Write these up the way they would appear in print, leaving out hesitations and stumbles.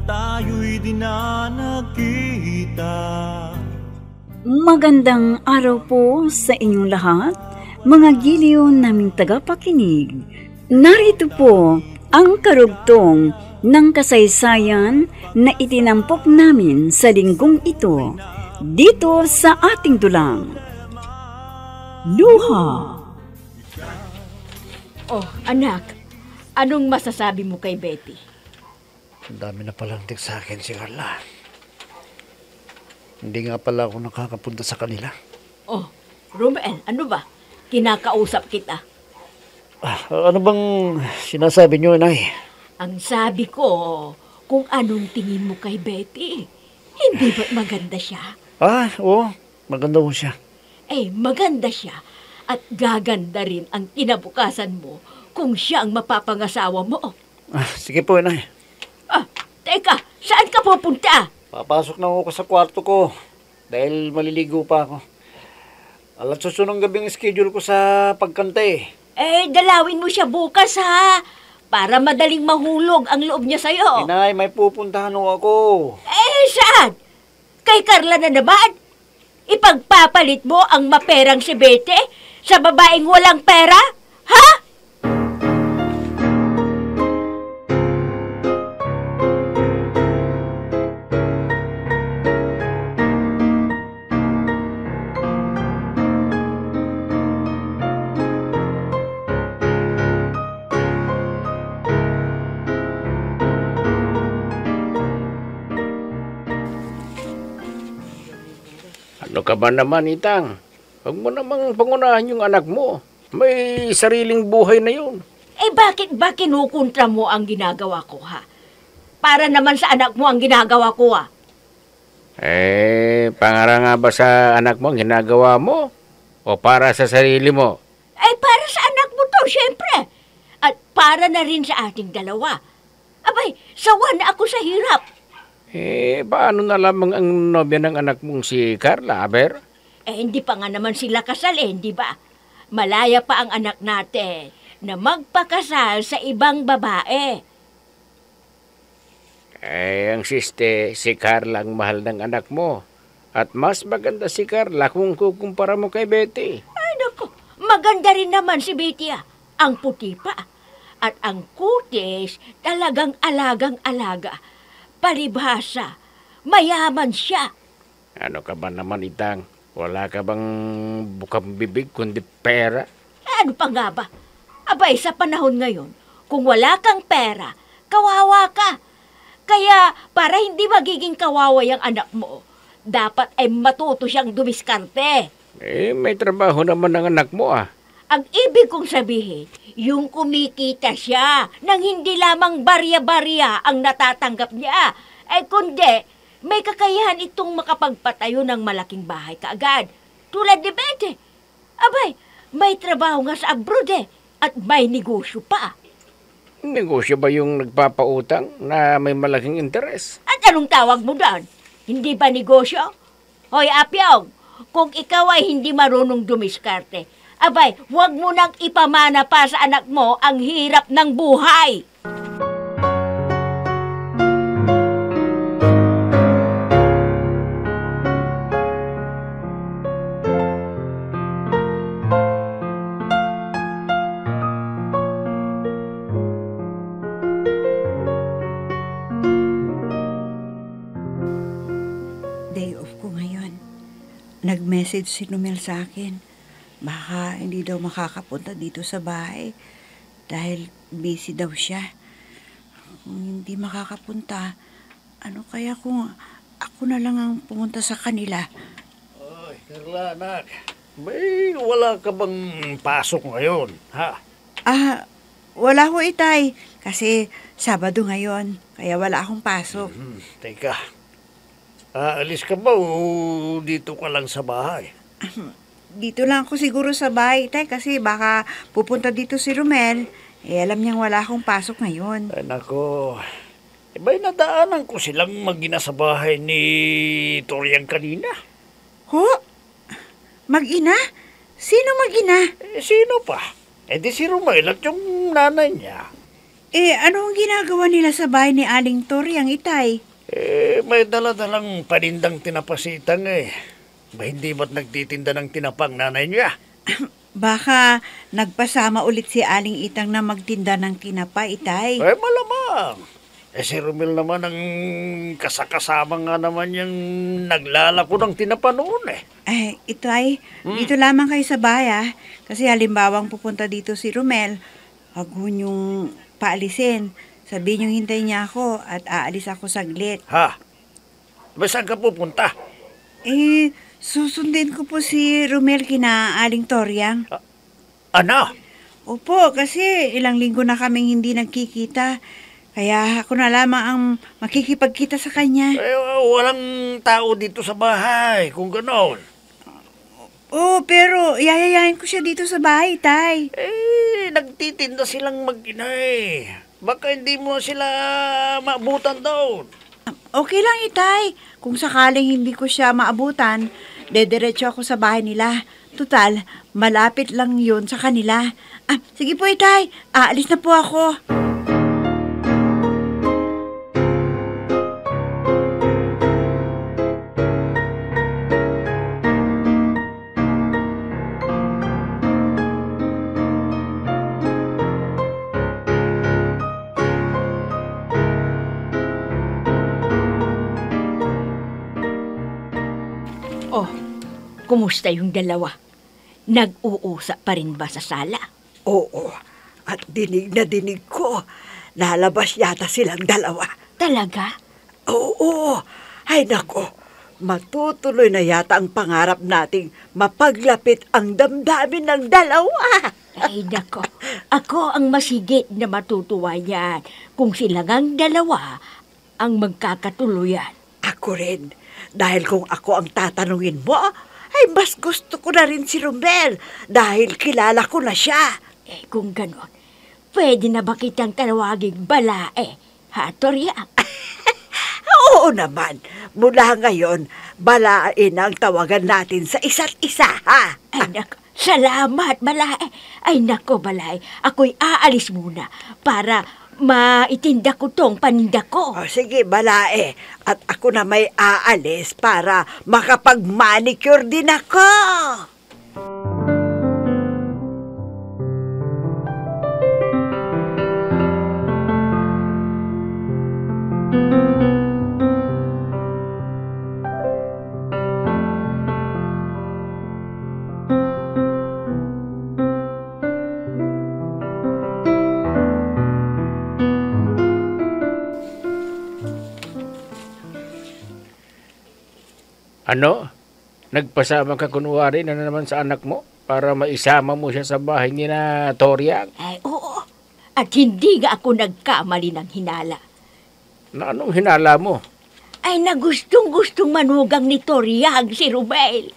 tayo'y di na nagkita. Magandang araw po sa inyong lahat, mga giliw naming tagapakinig. Narito po ang karugtong ng kasaysayan na itinampok namin sa linggong ito, dito sa ating dulang. Luha. Oh, anak, anong masasabi mo kay Betty? Ang dami na palang tik sa akin si Carla. Hindi nga pala ako nakakapunta sa kanila. Oh, Romel, ano ba? Kinakausap kita. Ano bang sinasabi niyo, Inay? Ang sabi ko, kung anong tingin mo kay Betty. Hindi ba't maganda siya? Oo, maganda ho siya. Maganda siya. At gaganda rin ang kinabukasan mo kung siya ang mapapangasawa mo. Sige po, Inay. Teka, saan ka pupunta? Papasok na ako sa kwarto ko dahil maliligo pa ako. Alas susunong gabi ang schedule ko sa pagkanta Dalawin mo siya bukas ha, para madaling mahulog ang loob niya sa'yo. Inay, may pupuntahan ho ako. Saan? Kay Carla na naman? Ipagpapalit mo ang maperang si Betty sa babaeng walang pera? Ha? Ano ka ba naman, Itang? Huwag mo namang pangunahan yung anak mo. May sariling buhay na yun. Bakit ba kinukontra mo ang ginagawa ko, ha? Para naman sa anak mo ang ginagawa ko, ha? Para nga ba sa anak mo ang ginagawa mo? O para sa sarili mo? Para sa anak mo to, syempre. At para na rin sa ating dalawa. Abay, sawa na ako sa hirap. Paano na lamang ang nobya ng anak mong si Carla, Aber? Hindi pa nga naman sila kasal, hindi ba? Malaya pa ang anak natin na magpakasal sa ibang babae. Ang siste, si Carla ang mahal ng anak mo. At mas maganda si Carla kung kukumpara mo kay Betty. Naku, maganda rin naman si Betty, Ang puti pa. At ang kutis, talagang alagang-alaga. Palibhasa, mayaman siya. Ano ka ba naman, Itang? Wala ka bang bukang bibig kundi pera? Ano pa nga ba? Abay, sa panahon ngayon, kung wala kang pera, kawawa ka. Kaya, para hindi magiging kawawa yung anak mo, dapat ay matuto siyang dumiskarte. May trabaho naman ng anak mo, Ang ibig kong sabihin, yung kumikita siya nang hindi lamang barya-barya ang natatanggap niya. Kundi, may kakayahan itong makapagpatayo ng malaking bahay kaagad. Tulad ni Betty. Abay, may trabaho nga sa abroad at may negosyo pa. Negosyo ba yung nagpapautang na may malaking interes? At anong tawag mo doon? Hindi ba negosyo? Hoy, Apyong, kung ikaw ay hindi marunong dumiskarte, abay, huwag mo nang ipamana pa sa anak mo ang hirap ng buhay. Day off ko ngayon. Nag-message si Numel sa akin. Baka hindi daw makakapunta dito sa bahay dahil busy daw siya. Kung hindi makakapunta, ano kaya kung ako na lang ang pumunta sa kanila? Ay, Carla, anak. May wala ka bang pasok ngayon, ha? Wala ko, Itay. Kasi Sabado ngayon, kaya wala akong pasok. Teka, aalis ka ba o dito ka lang sa bahay? Dito lang ako siguro sa bahay, Itay, kasi baka pupunta dito si Romel. Alam niyang wala akong pasok ngayon. Ay, nako. Ba'y nadaanan ko silang mag-ina sa bahay ni Torian kanina? Ho? Mag-ina? Sino mag-ina? Sino pa? Di si Romel at yung nanay niya. Ano ang ginagawa nila sa bahay ni Aling Toriang, Itay? May dala-dalang panindang tinapasitan eh. Ba hindi ba't nagtitinda ng tinapang nanay niya? Baka nagpasama ulit si Aling Itang na magtinda ng tinapa, Itay. Malamang. Si Romel naman ang kasakasama nga naman yung naglalako ng tinapa noon eh. Itay, dito lamang kayo sa bahay Kasi halimbawang pupunta dito si Romel, wag ho niyong paalisin. Sabihin niyong hintay niya ako at aalis ako saglit. Ha? Ba saan ka pupunta? Susundin ko po si Romel kina Aling Toriang. Ano? Opo, kasi ilang linggo na kaming hindi nagkikita. Kaya ako na lamang ang makikipagkita sa kanya. Walang tao dito sa bahay, kung gano'n. Pero yayayain ko siya dito sa bahay, Tay. Nagtitinda silang mag-ina eh. Baka hindi mo sila maabutan doon. Okay lang, Itay. Kung sakaling hindi ko siya maabutan, dediretso ako sa bahay nila. Tutal, malapit lang yun sa kanila. Sige po, Itay. Aalis na po ako. Kumusta yung dalawa? Nag-uusap pa rin ba sa sala? Oo, at dinig na dinig ko. Lalabas yata silang dalawa. Talaga? Oo, ay nako. Matutuloy na yata ang pangarap nating mapaglapit ang damdamin ng dalawa. Ay nako, ako ang masigit na matutuwa niyan kung silang ang dalawa ang magkakatuluyan. Ako rin, dahil kung ako ang tatanungin mo, ay mas gusto ko na rin si Romel dahil kilala ko na siya. Kung ganon, pwede na ba kitang tawaging Balae, ha, Toriang? Oo naman, mula ngayon, Balae na ang tawagan natin sa isa't isa, ha? Ay nako, salamat, Balae. Ay nako, Balae, ako'y aalis muna para maitinda ko tong paninda ko. Sige, Balae. At ako na may aalis para makapag-manicure din ako. Ano? Nagpasama ka kunwari na naman sa anak mo para maisama mo siya sa bahay ni na Toriang? Ay, oo. At hindi nga ako nagkamali ng hinala. Na anong hinala mo? Ay nagustong-gustong manugang ni Toriang si Romel.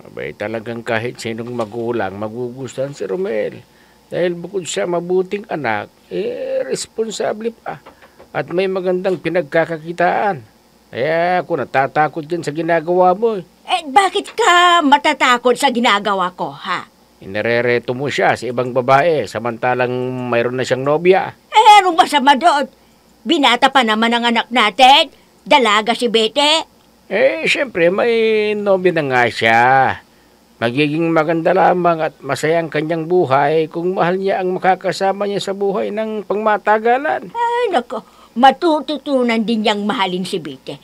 Abay, talagang kahit sinong magulang magugustuhan si Romel. Dahil bukod siya mabuting anak, responsable pa. At may magandang pinagkakakitaan. Kaya ako natatakot din sa ginagawa mo. Bakit ka matatakot sa ginagawa ko, ha? Inerereto mo siya sa ibang babae, samantalang mayroon na siyang nobya. Anong masama doon? Binata pa naman ang anak natin. Dalaga si Bete. Siyempre, may nobya na nga siya. Magiging maganda lamang at masaya ang kanyang buhay kung mahal niya ang makakasama niya sa buhay ng pangmatagalan. Ay, nako. Matututunan din niyang mahalin si Bete.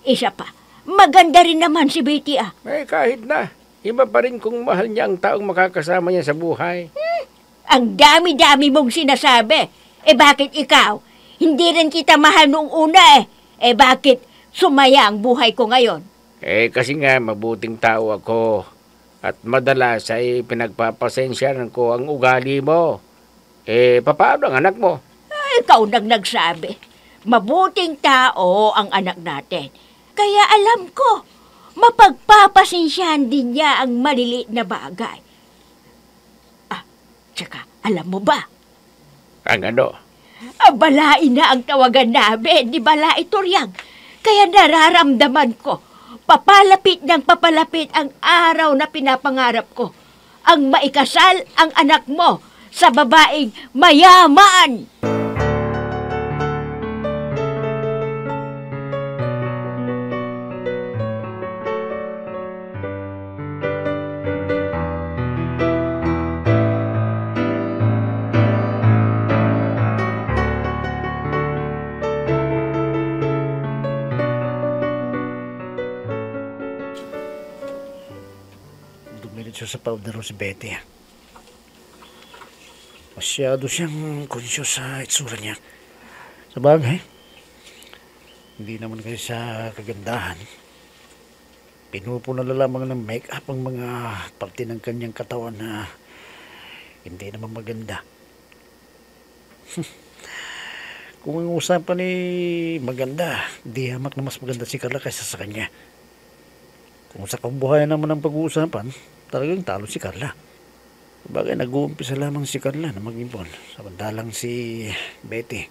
Isa pa, maganda rin naman si Bete, kahit na. Iba pa rin kung mahal niya ang taong makakasama niya sa buhay. Ang dami-dami mong sinasabi. Bakit ikaw? Hindi rin kita mahal noong una bakit sumaya ang buhay ko ngayon? Kasi nga mabuting tao ako. At madalas ay pinagpapasensyahan ko ang ugali mo. Paano ang anak mo? Ikaw nang nagsabi. Mabuting tao ang anak natin. Kaya alam ko, mapagpapasensyahan din niya ang maliliit na bagay. Tsaka, alam mo ba? Ang ano? Balain na ang tawagan namin, di Balae Toriang. Kaya nararamdaman ko, papalapit ng papalapit ang araw na pinapangarap ko. Ang maikasal ang anak mo sa babaeng mayaman. konsyo sa powder si Betty. Masyado siyang konsyo sa itsura niya. Sa bagay, hindi naman kasi sa kagandahan. Pinupunan na lamang ng make-up ang mga parte ng kanyang katawan na hindi naman maganda. Kung ang usapan ni maganda, di hamak na mas maganda si Carla kaysa sa kanya. Kung sa kabuhayan naman ang pag-uusapan, talagang talo si Carla. Bagay, nag-uumpisa lamang si Carla na mag-ipon. Samantalang si Betty,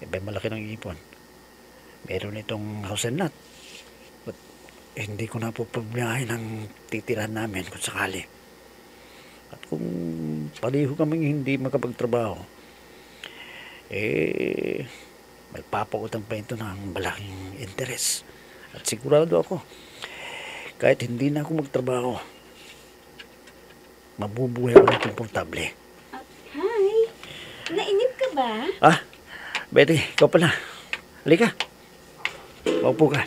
may malaki ng ipon. Meron itong house and lot. But hindi ko na po problemahin ang titirahan namin kung sakali. At kung paliho kaming hindi makapagtrabaho, magpapautang pa ito ng malaking interes. At sigurado ako, kahit hindi na ako magtrabaho, mabubuhay ako ng komportable. Hi! Nainip ka ba? Betty, ikaw pala. Halika. Maupo ka.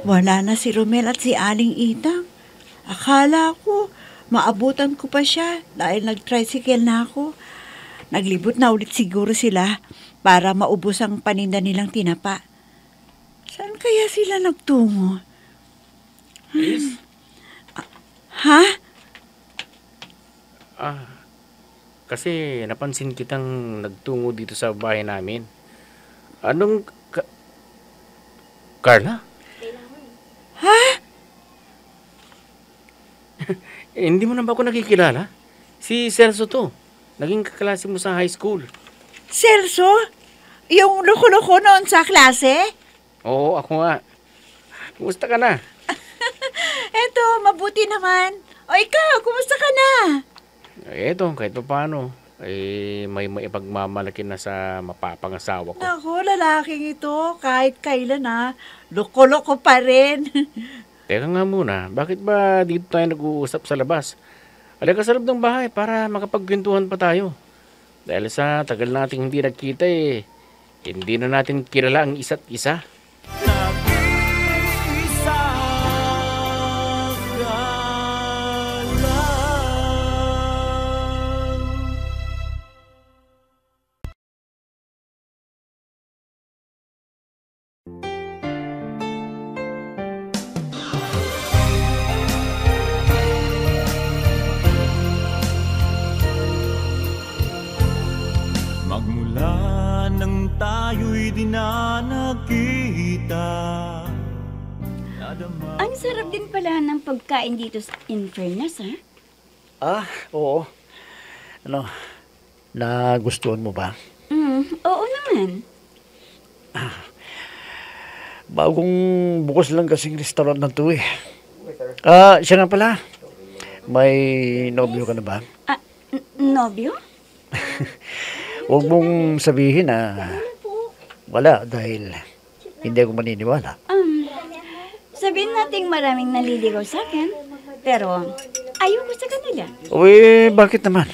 Wala na si Romel at si Aling Itang. Akala ko, maabutan ko pa siya dahil nag-tricycle na ako. Naglibot na ulit siguro sila para maubos ang paninda nilang tinapa. Saan kaya sila nagtungo? Ha? Kasi napansin kitang nagtungo dito sa bahay namin. Anong... Carla? Ha? Hindi mo na ba ako nakikilala? Si Celso to. Naging kaklase mo sa high school. Celso? Yung loko-loko noon sa klase? Oo, ako nga. Kumusta ka na? Eto, mabuti naman. O ikaw, kumusta ka na? Eto, kahit pa paano. May maipagmamalaki na sa mapapangasawa ko. Naku, lalaking ito, kahit kailan loko-loko pa rin. Teka nga muna, bakit ba dito tayo nag-uusap sa labas? Halika sa loob ng bahay para makapagkwentuhan pa tayo. Dahil sa tagal nating hindi nagkita hindi na natin kilala ang isa't isa. Nag-iisa ka lang. Magmula nang tayo'y di na nakita. Ang sarap din pala ng pagkain dito sa Infernus, ha? Oo. Nagustuhan mo ba? Oo naman. Bagong bukas lang kasing restaurant na to siya nga pala. May nobyo ka na ba? Nobyo? Huwag mong sabihin na wala dahil hindi ako maniniwala. Sabihin nating maraming naliligaw sa akin, pero ayoko sa kanila. Uy, bakit naman?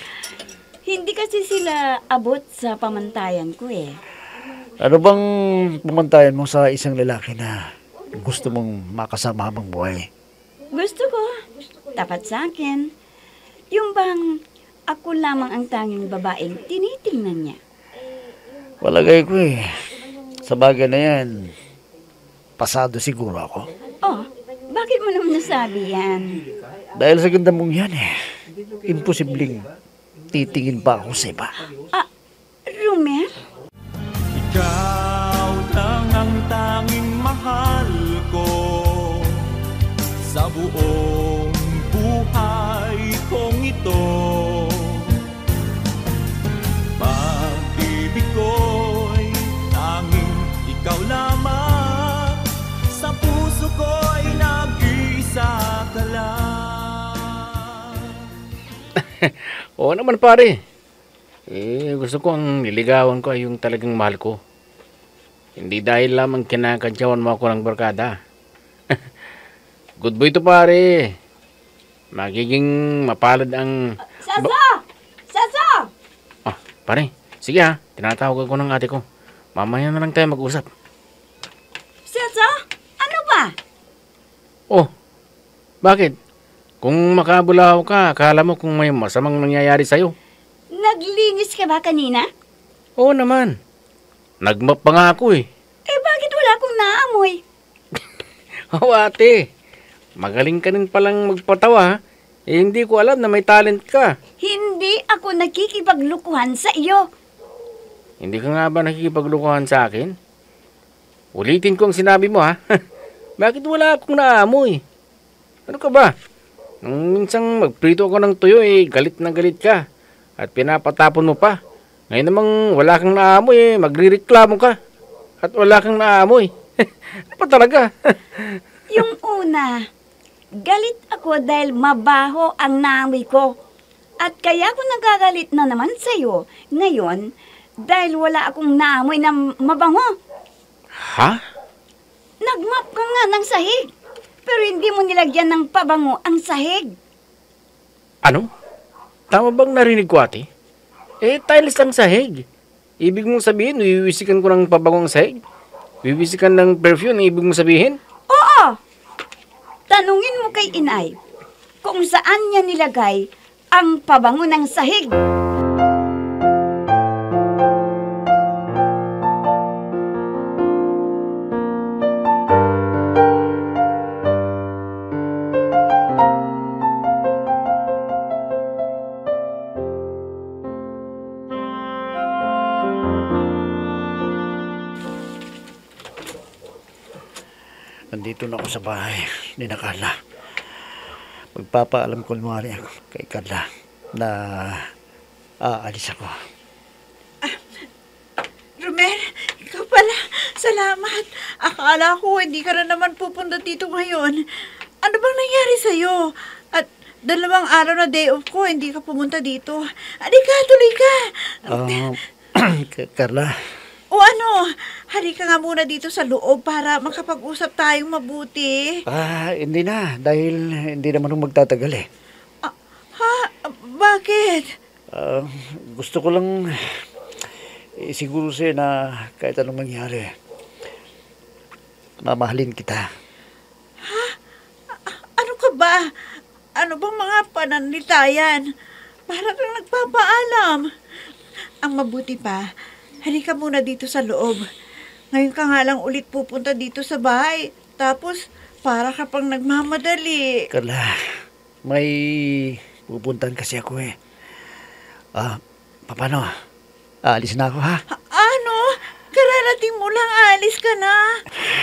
Hindi kasi sila abot sa pamantayan ko Ano bang pumantayan mo sa isang lalaki na gusto mong makasama habang buhay? Gusto ko, tapat sa akin. Yung bang ako lamang ang tanging babaeng tinitingnan niya. Palagay ko sa bagay na yan, pasado siguro ako. Oh, bakit mo naman nasabi yan? Dahil sa ganda mong yan imposibleng titingin pa ako sa iba. Romel? Ikaw lang ang tanging mahal ko sa buong buhay kong ito. Pag-ibig ko'y tanging ikaw lamang, sa puso ko'y nag-iisa ka lang. Oo naman pare. Gusto ko ang niligawan ko ay yung talagang mahal ko. Hindi dahil lamang kinakantyawan mo ako ng barkada. Good boy to pare. Magiging mapalad ang... Saso! Pare, sige ha. Tinatawag ko ng ate ko. Mamaya na lang tayo mag-usap. Saso, ano ba? Oh, bakit? Kung makabulaw ka, akala mo kung may masamang nangyayari sa'yo. Naglinis ka ba kanina? Oo naman. Nagmap pa nga ako eh. Bakit wala akong naamoy? Oo ate, magaling ka rin palang magpatawa ha. Hindi ko alam na may talent ka. Hindi ako nakikipaglukuhan sa iyo. Hindi ka nga ba nakikipaglukuhan sa akin? Ulitin ko ang sinabi mo ha. Bakit wala akong naamoy? Ano ka ba? Nung minsang magprito ako ng tuyo galit na galit ka. At pinapatapon mo pa. Ngayon namang wala kang naamoy magrireklamo ka. At wala kang naamoy. Ano pa talaga? Yung una, galit ako dahil mabaho ang naamoy ko. At kaya ako nagagalit na naman sa'yo. Ngayon, dahil wala akong naamoy na mabango. Ha? Nagmap ka nga ng sahig. Pero hindi mo nilagyan ng pabango ang sahig. Ano? Tama bang narinig ko ate? Tiles ang sahig. Ibig mong sabihin, wiwisikan ko ng pabango ang sahig? Wiwisikan ng perfume, ibig mong sabihin? Oo! Tanungin mo kay inay kung saan niya nilagay ang pabango ng sahig. Nandito na ako sa bahay ni Carla. Magpapaalam ko lumari ako kay Carla na aalis ako. Romel, ikaw pala. Salamat. Akala ko hindi ka na naman pupunta dito ngayon. Ano bang nangyari sa'yo? At 2 araw na day off ko, hindi ka pumunta dito. Halika, tuloy ka. Carla, O ano, halika nga muna dito sa loob para makapag-usap tayong mabuti. hindi na. Dahil hindi naman ako magtatagal eh. Bakit? Gusto ko lang siguro sa'yo na kahit anong mangyari, mamahalin kita. Ano ka ba? Ano bang mga pananalitayan? Para kang nagpapaalam. Ang mabuti pa, halika muna dito sa loob. Ngayon ka nga lang ulit pupunta dito sa bahay. Tapos, para ka pang nagmamadali. Carla, may pupuntahan kasi ako eh. Paano? Aalis na ako ha? Ano? Kararating mo lang, alis ka na.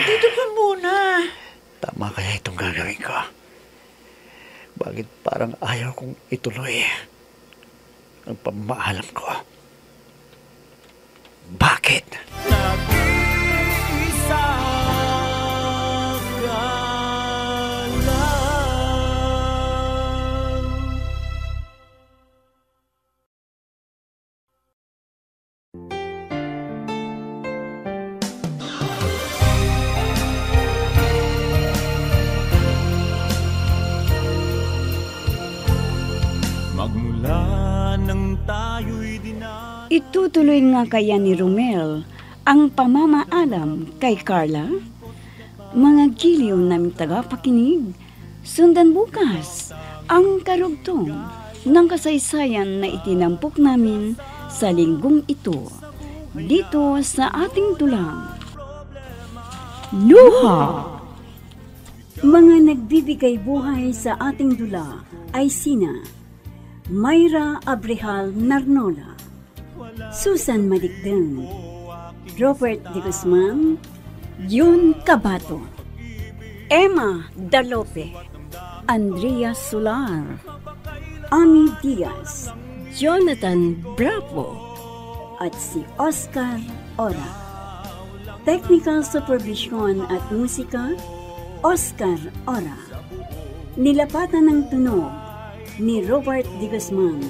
Dito ka muna. Tama kaya itong gagawin ko? Bakit parang ayaw kong ituloy ang pamaalam ko? Bakit? Nag-iisa ka lang. Magmula nang tayo'y Itutuloy nga kaya ni Romel ang pamamaalam kay Carla? Mga giliw naming tagapakinig, sundan bukas ang karugtong ng kasaysayan na itinampok namin sa linggong ito dito sa ating tulang. Luha! Mga nagbibigay buhay sa ating dula ay sina Mayra Abrehal Narnola, Susan Malikden, Robert De Guzman, Jun Cabato, Emma Dalope, Andrea Solar, Ami Diaz, Jonathan Bravo, at si Oscar Ora. Technical Supervision at Musika, Oscar Ora. Nilapatan ng tunog, ni Robert D. Guzman,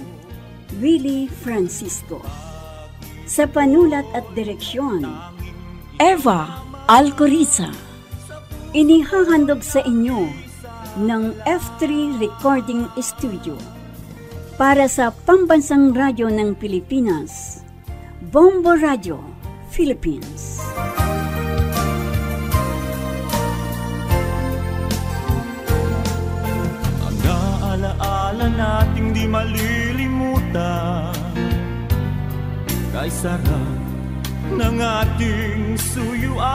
Willie Francisco. Sa panulat at direksyon, Eva Alcoriza. Inihahandog sa inyo ng F3 Recording Studio para sa Pambansang Radyo ng Pilipinas, Bombo Radio, Philippines. Ang naalaala nating di malilimutan, kay sarap ng ating suyuan.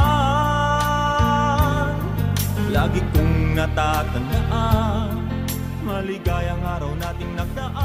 Lagi kong natatandaan, maligayang araw nating nagdaan.